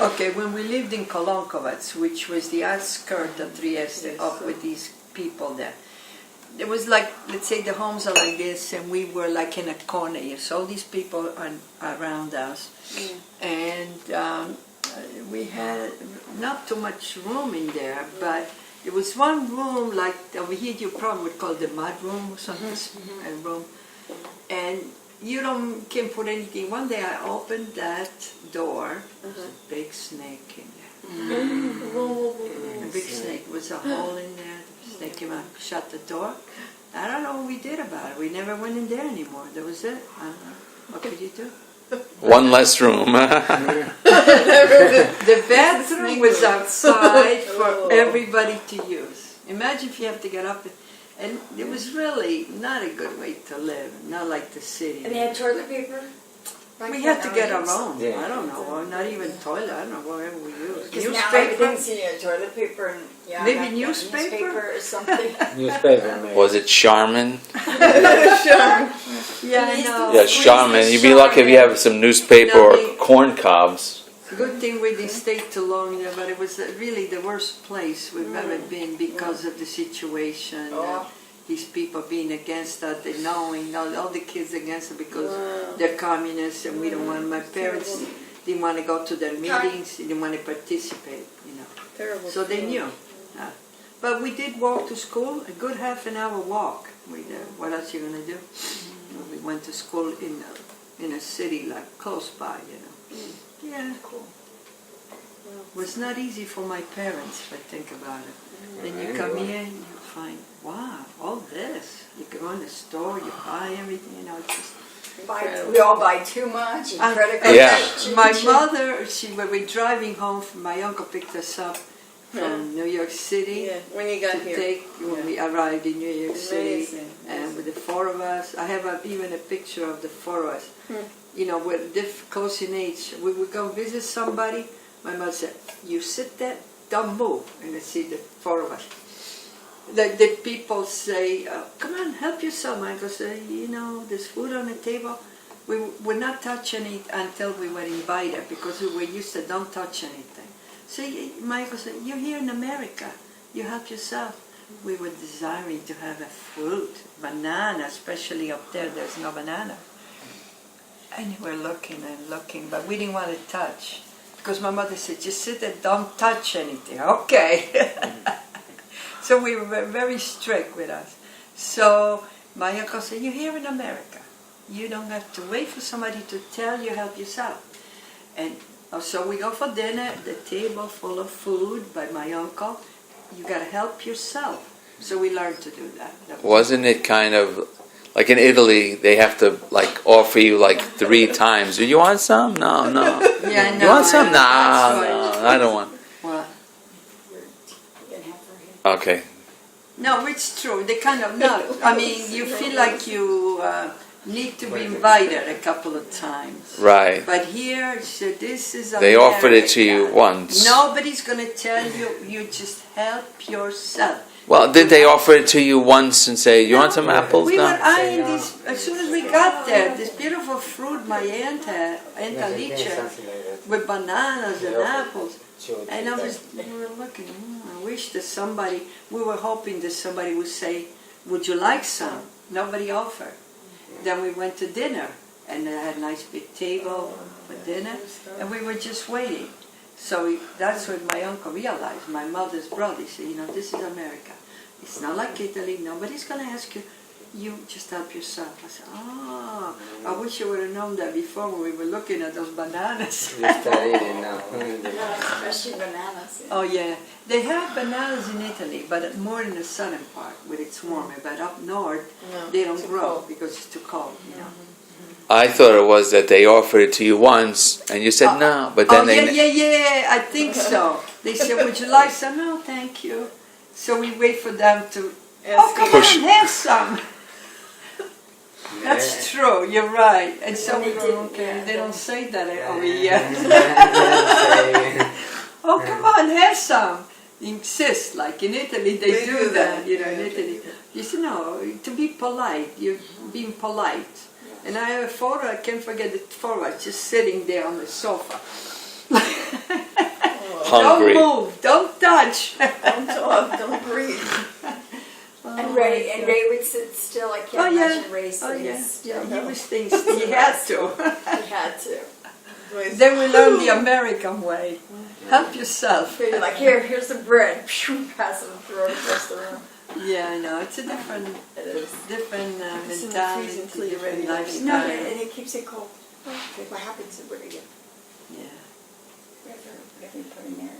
Okay, when we lived in Kolonkovac, which was the outskirt of Trieste, up with these people there, it was like, let's say the homes are like this, and we were like in a corner here. So all these people are around us, and we had not too much room in there, but it was one room like over here you probably would call the mud room or something, a room, and you can't put anything. One day I opened that door, there's a big snake in there. A big snake, was a hole in there. The snake came out, shut the door. I don't know what we did about it. We never went in there anymore. That was it. I don't know. What could you do? One less room. The bathroom was outside for everybody to use. Imagine if you have to get up, and it was really not a good way to live, not like the city. And they had toilet paper? We had to get our own. I don't know, or not even toilet. I don't know, whatever we used. Because now everything's toilet paper and maybe newspaper or something. Newspaper, maybe. Was it Charmin? Yeah, I know. Yeah, Charmin. You'd be lucky if you have some newspaper or corn cobs. Good thing we didn't stay too long there, but it was really the worst place we've ever been because of the situation. These people being against us, they knowing all the kids against us because they're communists, and we don't want. My parents didn't want to go to their meetings, they didn't want to participate, you know. Terrible. So they knew. But we did walk to school, a good half an hour walk. What else are you going to do? We went to school in a city like close by, you know. Yeah, cool. It was not easy for my parents, if I think about it. Then you come here and you find, wow, all this. You go in the store, you buy everything, you know, it's just... We all buy too much. And my mother, when we were driving home, my uncle picked us up from New York City. Yeah, when you got here. When we arrived in New York City, and with the four of us, I have even a picture of the four of us. You know, we're close in age. We would go visit somebody. My mother said, "You sit there, don't move." And I see the four of us. The people say, "Come on, help yourself." Michael said, "You know, there's food on the table." We were not touching it until we were invited because we were used to don't touch anything. So Michael said, "You're here in America. You help yourself." We were desiring to have a fruit, banana, especially up there. There's no banana. And we were looking and looking, but we didn't want to touch. Because my mother said, "Just sit there, don't touch anything." Okay. So we were very strict with us. So my uncle said, "You're here in America. You don't have to wait for somebody to tell you, help yourself." And so we go for dinner, the table full of food by my uncle. You got to help yourself. So we learned to do that. Wasn't it kind of like in Italy? They have to like offer you like 3 times. Do you want some? No. Yeah, no. You want some? No, I don't want. What? Okay. No, it's true. They kind of not. I mean, you feel like you need to be invited a couple of times. Right. But here, so this is America. They offered it to you once. Nobody's going to tell you. You just help yourself. Well, did they offer it to you once and say, "You want some apples?" We No. were eyeing this as soon as we got there. This beautiful fruit my aunt had, Aunt Alicia, with bananas and apples. And we were looking. I wish that somebody. We were hoping that somebody would say, "Would you like some?" Nobody offered. Then we went to dinner, and they had a nice big table for dinner, and we were just waiting. So that's when my uncle realized, my mother's brother, he said, "You know, this is America. It's not like Italy. Nobody's going to ask you. You just help yourself." I said, I wish I would have known that before when we were looking at those bananas. You start eating now. Especially bananas. Oh, yeah. They have bananas in Italy, but more in the southern part where it's warmer. But up north, they don't grow because it's too cold, you know. I thought it was that they offered it to you once and you said no, but then yeah, I think so. They said, "Would you like some?" "No, thank you." So we wait for them to, come on, have some. That's true, you're right. And so we go, okay, they don't say that over here. "Oh, come on, have some." They insist, like in Italy, they do that, you know, in Italy. You say, no, to be polite, you're being polite. And I have a photo, I can't forget the photo, just sitting there on the sofa. hungry. Don't move. Don't touch. Don't talk, don't breathe. And Ray would sit still. I can't imagine Ray sitting yeah. still. He was things. He had to. He had to. Then we learned the American way. Help yourself. So you're like, here's the bread. Pass it through across the room. Yeah, I know. It's a different, It is. different It's in the mentality, freezer until you're ready different to eat. lifestyle. No, and it keeps it cold. Okay, what happens to it again? Yeah. Whatever you put in there,